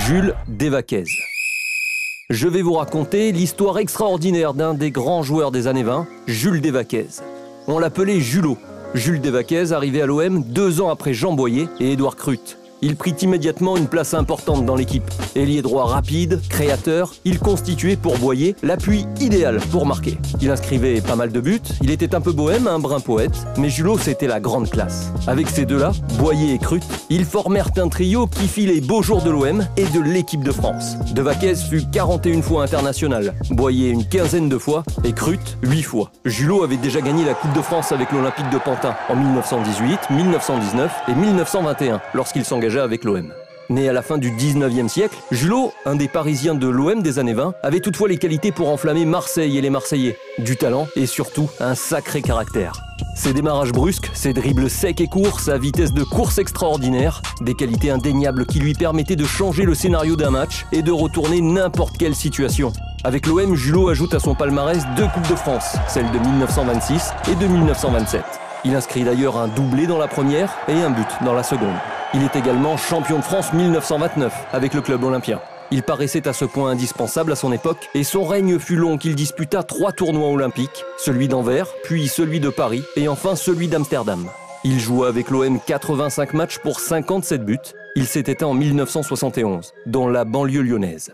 Jules Desvaquez. Je vais vous raconter l'histoire extraordinaire d'un des grands joueurs des années 20, Jules Desvaquez. On l'appelait Julot. Jules Desvaquez arrivait à l'OM 2 ans après Jean Boyer et Édouard Crute. Il prit immédiatement une place importante dans l'équipe. Ailier droit rapide, créateur, il constituait pour Boyer l'appui idéal pour marquer. Il inscrivait pas mal de buts, il était un peu bohème, un brin poète, mais Julot c'était la grande classe. Avec ces deux-là, Boyer et Crute, ils formèrent un trio qui fit les beaux jours de l'OM et de l'équipe de France. Desvaquez fut 41 fois international, Boyer une quinzaine de fois et Crute 8 fois. Julot avait déjà gagné la Coupe de France avec l'Olympique de Pantin en 1918, 1919 et 1921 lorsqu'il s'engagea avec l'OM. Né à la fin du 19e siècle, Julot, un des Parisiens de l'OM des années 20, avait toutefois les qualités pour enflammer Marseille et les Marseillais. Du talent et surtout un sacré caractère. Ses démarrages brusques, ses dribbles secs et courts, sa vitesse de course extraordinaire, des qualités indéniables qui lui permettaient de changer le scénario d'un match et de retourner n'importe quelle situation. Avec l'OM, Julot ajoute à son palmarès 2 Coupes de France, celle de 1926 et de 1927. Il inscrit d'ailleurs un doublé dans la première et un but dans la seconde. Il est également champion de France 1929 avec le club olympien. Il paraissait à ce point indispensable à son époque et son règne fut long qu'il disputa 3 tournois olympiques, celui d'Anvers, puis celui de Paris et enfin celui d'Amsterdam. Il joua avec l'OM 85 matchs pour 57 buts. Il s'est éteint en 1971, dans la banlieue lyonnaise.